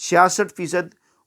66%।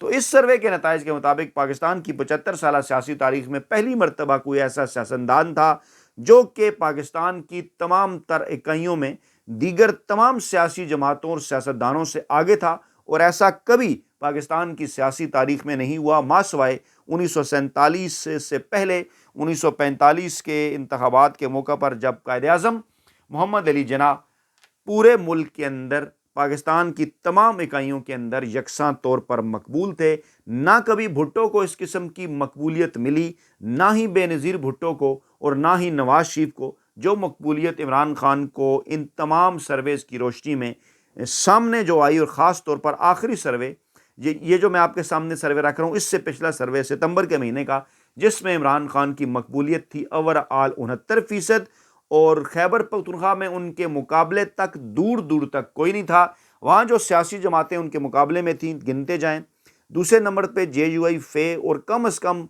تو اس سروے کے نتائج کے مطابق پاکستان کی 75 سالہ سیاسی تاریخ میں پہلی مرتبہ کوئی ایسا سیاستدان تھا جو کہ پاکستان کی تمام تر اکائیوں میں دیگر تمام سیاسی جماعتوں اور سیاستدانوں سے آگے تھا، اور ایسا کبھی پاکستان کی سیاسی تاریخ میں نہیں ہوا، ماں سوائے 1947 سے پہلے 1945 کے انتخابات کے موقع پر، جب قائد اعظم محمد علی جناح پورے ملک کے اندر پاکستان کی تمام اکائیوں کے اندر یکساں طور پر مقبول تھے۔ نہ کبھی بھٹو کو اس قسم کی مقبولیت ملی، نہ ہی بے نظیر بھٹو کو اور نہ ہی نواز شریف کو، جو مقبولیت عمران خان کو ان تمام سرویز کی روشنی میں سامنے جو آئی، اور خاص طور پر آخری سروے، یہ جو میں آپ کے سامنے سروے رکھ رہا ہوں، اس سے پچھلا سروے ستمبر کے مہینے کا، جس میں عمران خان کی مقبولیت تھی اوور آل 69%، اور خیبر پختونخوا میں ان کے مقابلے تک دور دور تک کوئی نہیں تھا۔ وہاں جو سیاسی جماعتیں ان کے مقابلے میں تھیں گنتے جائیں، دوسرے نمبر پہ جے یو آئی فے، اور کم از کم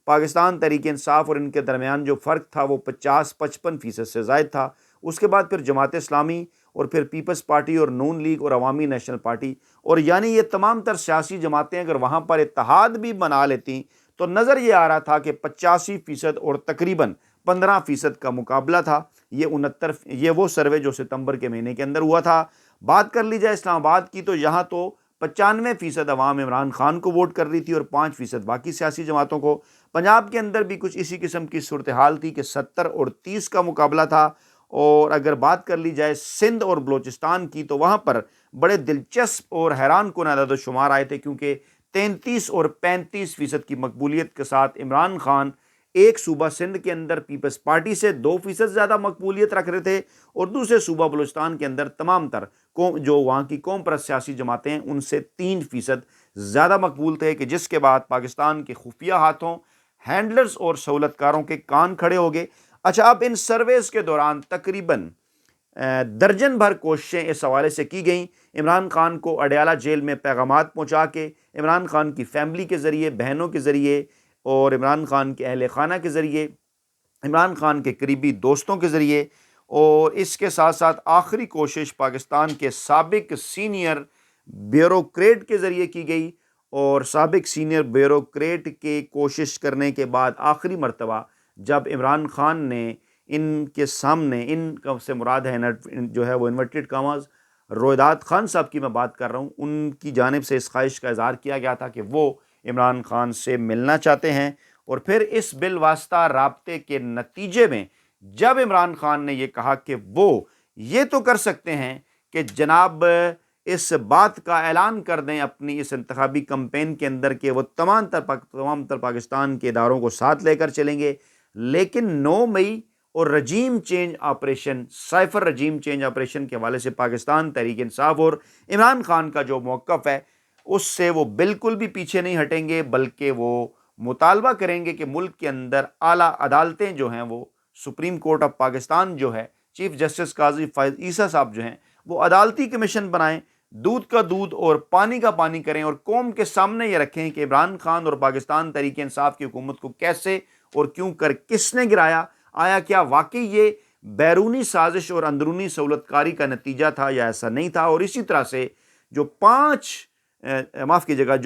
پاکستان تحریک انصاف اور ان کے درمیان جو فرق تھا وہ 50-55% سے زائد تھا۔ اس کے بعد پھر جماعت اسلامی، اور پھر پیپلز پارٹی اور نون لیگ اور عوامی نیشنل پارٹی، اور یعنی یہ تمام تر سیاسی جماعتیں اگر وہاں پر اتحاد بھی بنا لیتی تو نظر یہ آ رہا تھا کہ 85% اور تقریباً 15% کا مقابلہ تھا۔ یہ وہ سروے جو ستمبر کے مہینے کے اندر ہوا تھا۔ بات کر لی جائے اسلام آباد کی، تو یہاں تو 95% عوام عمران خان کو ووٹ کر رہی تھی اور 5% باقی سیاسی جماعتوں کو۔ پنجاب کے اندر بھی کچھ اسی قسم کی صورتحال تھی کہ 70 اور 30 کا مقابلہ تھا۔ اور اگر بات کر لی جائے سندھ اور بلوچستان کی، تو وہاں پر بڑے دلچسپ اور حیران کن عدد و شمار آئے تھے، کیونکہ 33 اور 35% کی مقبولیت کے ساتھ عمران خان ایک صوبہ سندھ کے اندر پیپلز پارٹی سے 2% زیادہ مقبولیت رکھ رہے تھے، اور دوسرے صوبہ بلوچستان کے اندر تمام تر جو وہاں کی قوم پرست سیاسی جماعتیں ہیں ان سے 3% زیادہ مقبول تھے، کہ جس کے بعد پاکستان کے خفیہ ہاتھوں، ہینڈلرز اور سہولت کاروں کے کان کھڑے ہو گئے۔ اچھا، اب ان سرویز کے دوران تقریباً درجن بھر کوششیں اس حوالے سے کی گئیں عمران خان کو اڈیالہ جیل میں پیغامات پہنچا کے، عمران خان کی فیملی کے ذریعے، بہنوں کے ذریعے، اور عمران خان کے اہل خانہ کے ذریعے، عمران خان کے قریبی دوستوں کے ذریعے، اور اس کے ساتھ ساتھ آخری کوشش پاکستان کے سابق سینئر بیوروکریٹ کے ذریعے کی گئی، اور سابق سینئر بیوروکریٹ کے کوشش کرنے کے بعد آخری مرتبہ جب عمران خان نے ان کے سامنے، ان سے مراد ہے جو ہے وہ انورٹڈ کاماز رویداد خان صاحب کی میں بات کر رہا ہوں، ان کی جانب سے اس خواہش کا اظہار کیا گیا تھا کہ وہ عمران خان سے ملنا چاہتے ہیں، اور پھر اس بالواسطہ رابطے کے نتیجے میں جب عمران خان نے یہ کہا کہ وہ یہ تو کر سکتے ہیں کہ جناب اس بات کا اعلان کر دیں اپنی اس انتخابی کمپین کے اندر کہ وہ تمام تر پاکستان کے اداروں کو ساتھ لے کر چلیں گے، لیکن 9 مئی اور regime change operation, cipher regime change operation کے حوالے سے پاکستان تحریک انصاف اور عمران خان کا جو موقف ہے اس سے وہ بالکل بھی پیچھے نہیں ہٹیں گے، بلکہ وہ مطالبہ کریں گے کہ ملک کے اندر اعلیٰ عدالتیں جو ہیں، وہ سپریم کورٹ آف پاکستان جو ہے، چیف جسٹس قاضی فائز عیسیٰ صاحب جو ہیں، وہ عدالتی کمیشن بنائیں، دودھ کا دودھ اور پانی کا پانی کریں، اور قوم کے سامنے یہ رکھیں کہ عمران خان اور پاکستان تحریک انصاف کی حکومت کو کیسے اور کیوں کر کس نے گرایا، آیا کیا واقعی یہ بیرونی سازش اور اندرونی سہولت کاری کا نتیجہ تھا یا ایسا نہیں تھا۔ اور اسی طرح سے جو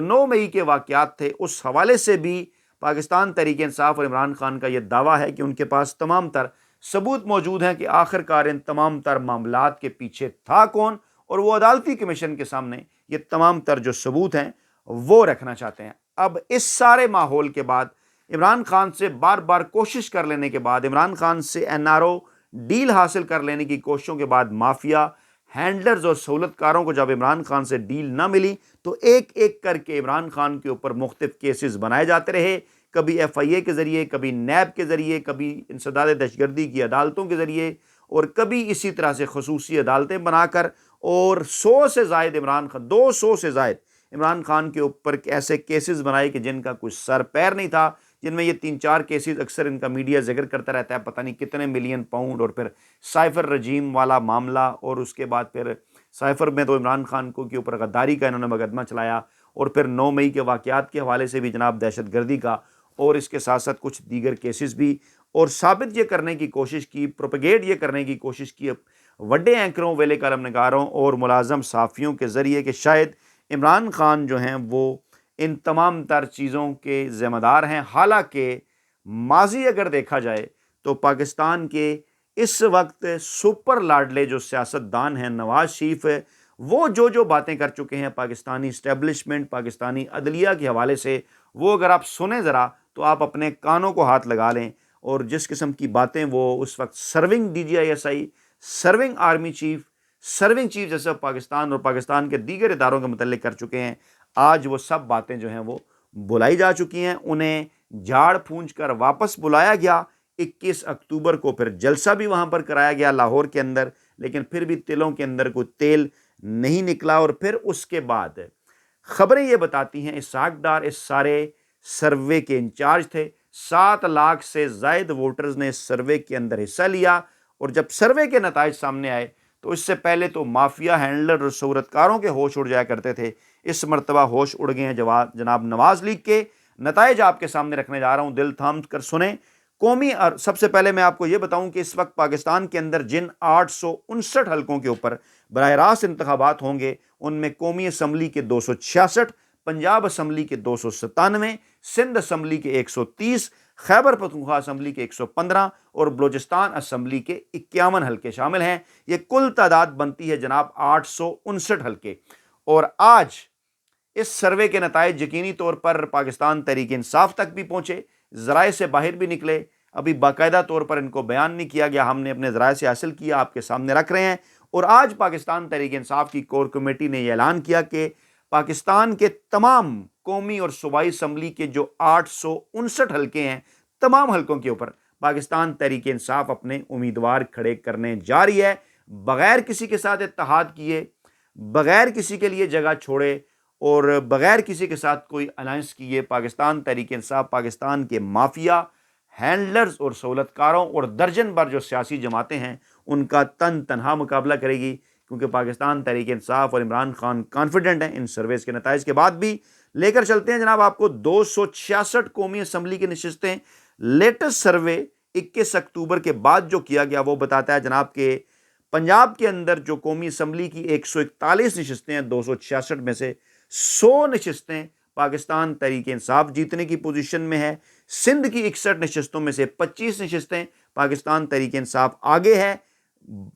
9 مئی کے واقعات تھے، اس حوالے سے بھی پاکستان تحریک انصاف اور عمران خان کا یہ دعویٰ ہے کہ ان کے پاس تمام تر ثبوت موجود ہیں کہ آخر کار ان تمام تر معاملات کے پیچھے تھا کون، اور وہ عدالتی کمیشن کے سامنے یہ تمام تر جو ثبوت ہیں وہ رکھنا چاہتے ہیں۔ اب اس سارے ماحول کے بعد عمران خان سے بار بار کوشش کر لینے کے بعد، عمران خان سے NRO ڈیل حاصل کر لینے کی کوششوں کے بعد، مافیا، ہینڈلرز اور سہولت کاروں کو جب عمران خان سے ڈیل نہ ملی تو ایک ایک کر کے عمران خان کے اوپر مختلف کیسز بنائے جاتے رہے، کبھی FIA کے ذریعے، کبھی نیب کے ذریعے، کبھی انسداد دہشت گردی کی عدالتوں کے ذریعے، اور کبھی اسی طرح سے خصوصی عدالتیں بنا کر، اور 200 سے زائد عمران خان کے اوپر ایسے کیسز بنائے کہ جن کا کوئی سر پیر نہیں تھا، جن میں یہ 3-4 کیسز اکثر ان کا میڈیا ذکر کرتا رہتا ہے، پتہ نہیں کتنے ملین پاؤنڈ، اور پھر سائفر رجیم والا معاملہ، اور اس کے بعد پھر سائفر میں تو عمران خان کے اوپر غداری کا انہوں نے مقدمہ چلایا، اور پھر 9 مئی کے واقعات کے حوالے سے بھی جناب دہشت گردی کا، اور اس کے ساتھ ساتھ کچھ دیگر کیسز بھی، اور ثابت یہ کرنے کی کوشش کی، پروپیگیٹ یہ کرنے کی کوشش کی بڑے اینکروں، ویلے کالم نگاروں اور ملازم صحافیوں کے ذریعے کہ شاید عمران خان جو ہیں وہ ان تمام تر چیزوں کے ذمہ دار ہیں۔ حالانکہ ماضی اگر دیکھا جائے تو پاکستان کے اس وقت سپر لاڈلے جو سیاستدان ہیں نواز شریف، وہ جو باتیں کر چکے ہیں پاکستانی اسٹیبلشمنٹ، پاکستانی عدلیہ کے حوالے سے، وہ اگر آپ سنیں ذرا تو آپ اپنے کانوں کو ہاتھ لگا لیں۔ اور جس قسم کی باتیں وہ اس وقت serving DGI serving army chief, serving chief justice of Pakistan اور پاکستان کے دیگر اداروں کے متعلق کر چکے ہیں، آج وہ سب باتیں جو ہیں وہ بلائی جا چکی ہیں۔ انہیں جھاڑ پھونچ کر واپس بلایا گیا۔ 21 اکتوبر کو پھر جلسہ بھی وہاں پر کرایا گیا لاہور کے اندر، لیکن پھر بھی تلوں کے اندر کوئی تیل نہیں نکلا۔ اور پھر اس کے بعد خبریں یہ بتاتی ہیں اسحاق ڈار اس سارے سروے کے انچارج تھے۔ 7 لاکھ سے زائد ووٹرز نے اس سروے کے اندر حصہ لیا، اور جب سروے کے نتائج سامنے آئے تو اس سے پہلے تو مافیا ہینڈلر اور صورتکاروں کے ہوش اڑ جایا کرتے تھے، اس مرتبہ ہوش اڑ گئے ہیں جناب نواز لیگ کے۔ نتائج آپ کے سامنے رکھنے جا رہا ہوں، دل تھام کر سنیں۔ قومی، اور سب سے پہلے میں آپ کو یہ بتاؤں کہ اس وقت پاکستان کے اندر جن 859 حلقوں کے اوپر براہ راست انتخابات ہوں گے، ان میں قومی اسمبلی کے 266، پنجاب اسمبلی کے 297، سندھ اسمبلی کے 130، خیبر پختونخوا اسمبلی کے 115 اور بلوچستان اسمبلی کے 51 حلقے شامل ہیں۔ یہ کل تعداد بنتی ہے جناب 859 حلقے۔ اور آج اس سروے کے نتائج یقینی طور پر پاکستان تحریک انصاف تک بھی پہنچے، ذرائع سے باہر بھی نکلے، ابھی باقاعدہ طور پر ان کو بیان نہیں کیا گیا، ہم نے اپنے ذرائع سے حاصل کیا، آپ کے سامنے رکھ رہے ہیں۔ اور آج پاکستان تحریک انصاف کی کور کمیٹی نے یہ اعلان کیا کہ پاکستان کے تمام قومی اور صوبائی اسمبلی کے جو 859 حلقے ہیں، تمام حلقوں کے اوپر پاکستان تحریک انصاف اپنے امیدوار کھڑے کرنے جا رہی ہے، بغیر کسی کے ساتھ اتحاد کیے، بغیر کسی کے لیے جگہ چھوڑے اور بغیر کسی کے ساتھ کوئی الائنس کیے۔ پاکستان تحریک انصاف پاکستان کے مافیا ہینڈلرز اور سہولتکاروں اور درجن بھر جو سیاسی جماعتیں ہیں ان کا تنہا مقابلہ کرے گی، کیونکہ پاکستان تحریک انصاف اور عمران خان کانفیڈنٹ ہیں ان سرویز کے نتائج کے بعد بھی۔ لے کر چلتے ہیں جناب آپ کو 266 قومی اسمبلی کی نشستیں۔ لیٹسٹ سروے 21 اکتوبر کے بعد جو کیا گیا وہ بتاتا ہے جناب کہ پنجاب کے اندر جو قومی اسمبلی کی 141 نشستیں ہیں، 266 میں سے 100 نشستیں پاکستان تحریک انصاف جیتنے کی پوزیشن میں ہے۔ سندھ کی 61 نشستوں میں سے 25 نشستیں پاکستان تحریک انصاف آگے ہے،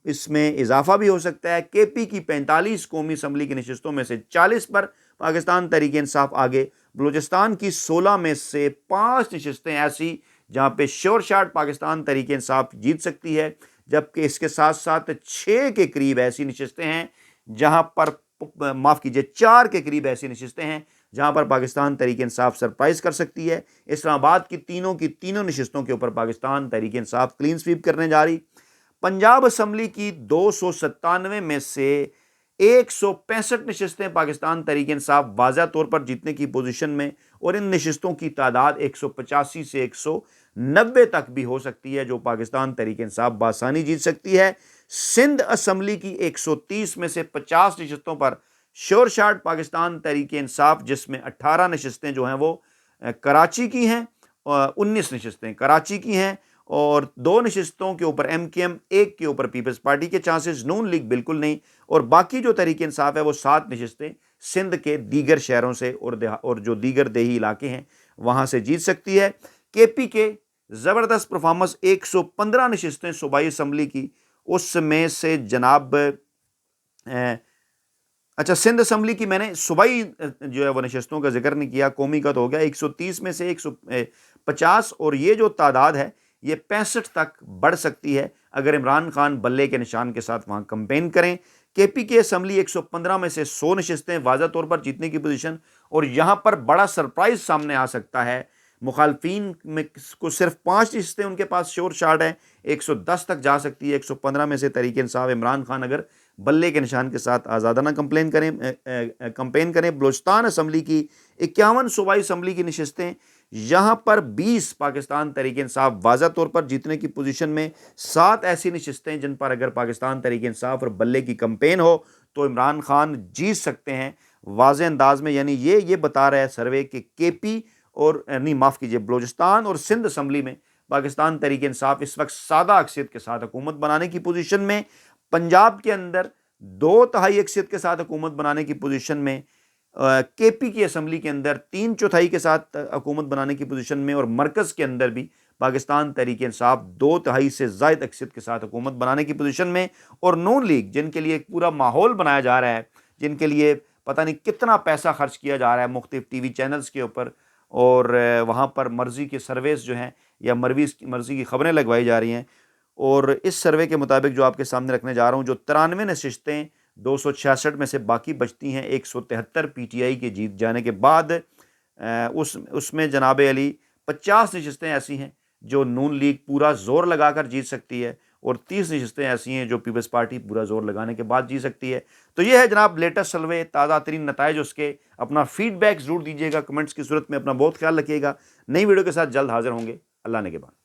اس میں اضافہ بھی ہو سکتا ہے۔ کے پی کی 45 قومی اسمبلی کی نشستوں میں سے 40 پر پاکستان تحریک انصاف آگے۔ بلوچستان کی 16 میں سے 5 نشستیں ایسی جہاں پہ شور شاٹ پاکستان تحریک انصاف جیت سکتی ہے، جبکہ اس کے ساتھ ساتھ 6 کے قریب ایسی نشستیں ہیں جہاں پر 4 کے قریب ایسی نشستیں ہیں جہاں پر پاکستان تحریک انصاف سرپرائز کر سکتی ہے۔ اسلام آباد کی تینوں نشستوں کے اوپر پاکستان تحریک انصاف کلین سویپ کرنے جا رہی۔ پنجاب اسمبلی کی 297 میں سے 165 نشستیں پاکستان تحریک انصاف واضح طور پر جیتنے کی پوزیشن میں، اور ان نشستوں کی تعداد 185 سے 190 تک بھی ہو سکتی ہے جو پاکستان تحریک انصاف بآسانی جیت سکتی ہے۔ سندھ اسمبلی کی 130 میں سے 50 نشستوں پر شور شاٹ پاکستان تحریک انصاف، جس میں 18 نشستیں جو ہیں وہ کراچی کی ہیں، 19 نشستیں کراچی کی ہیں، اور 2 نشستوں کے اوپر MKM، 1 کے اوپر پیپلز پارٹی کے چانسز، نون لیگ بالکل نہیں، اور باقی جو تحریک انصاف ہے وہ 7 نشستیں سندھ کے دیگر شہروں سے اور جو دیگر دیہی علاقے ہیں وہاں سے جیت سکتی ہے۔ کے پی کے زبردست پرفارمنس، 115 نشستیں صوبائی اسمبلی کی، اس میں سے جناب اچھا سندھ اسمبلی کی میں نے صوبائی جو ہے وہ نشستوں کا ذکر نہیں کیا، قومی کا تو ہو گیا، 130 میں سے 150، اور یہ جو تعداد ہے یہ 65 تک بڑھ سکتی ہے اگر عمران خان بلے کے نشان کے ساتھ وہاں کمپین کریں۔ کے پی کے اسمبلی 115 میں سے 100 نشستیں واضح طور پر جیتنے کی پوزیشن، اور یہاں پر بڑا سرپرائز سامنے آ سکتا ہے، مخالفین میں کو صرف 5 نشستیں ان کے پاس شور شاٹ ہے، 110 تک جا سکتی ہے۔ 115 میں سے تحریک انصاف عمران خان اگر بلے کے نشان کے ساتھ آزادانہ کمپین کریں۔ بلوچستان اسمبلی کی 51 صوبائی اسمبلی کی نشستیں، یہاں پر 20 پاکستان تحریک انصاف واضح طور پر جیتنے کی پوزیشن میں، 7 ایسی نشستیں جن پر اگر پاکستان تحریک انصاف اور بلے کی کمپین ہو تو عمران خان جیت سکتے ہیں واضح انداز میں۔ یعنی یہ بتا رہا ہے سروے کہ کے پی اور نہیں معاف کیجیے بلوچستان اور سندھ اسمبلی میں پاکستان تحریک انصاف اس وقت سادہ اکثریت کے ساتھ حکومت بنانے کی پوزیشن میں، پنجاب کے اندر 2/3 اکثریت کے ساتھ حکومت بنانے کی پوزیشن میں، کے پی کی اسمبلی کے اندر 3/4 کے ساتھ حکومت بنانے کی پوزیشن میں، اور مرکز کے اندر بھی پاکستان تحریک انصاف 2/3 سے زائد اکثریت کے ساتھ حکومت بنانے کی پوزیشن میں، اور نون لیگ جن کے لیے ایک پورا ماحول بنایا جا رہا ہے، جن کے لیے پتہ نہیں کتنا پیسہ خرچ کیا جا رہا ہے مختلف ٹی وی چینلز کے اوپر، اور وہاں پر مرضی کے سرویز جو ہیں یا مرضی کی خبریں لگوائی جا رہی ہیں، اور اس سروے کے مطابق جو آپ کے سامنے رکھنے جا رہا ہوں، جو 93 نشستیں 266 میں سے باقی بچتی ہیں 173 پی ٹی آئی کے جیت جانے کے بعد، اس میں جناب علی 50 نشستیں ایسی ہیں جو نون لیگ پورا زور لگا کر جیت سکتی ہے، اور 30 نشستیں ایسی ہیں جو پیپلز پارٹی پورا زور لگانے کے بعد جیت سکتی ہے۔ تو یہ ہے جناب لیٹسٹ سروے، تازہ ترین نتائج اس کے۔ اپنا فیڈ بیک ضرور دیجیے گا کمنٹس کی صورت میں، اپنا بہت خیال رکھیے گا۔ نئی ویڈیو کے ساتھ جلد حاضر ہوں گے، اللہ نگہبان۔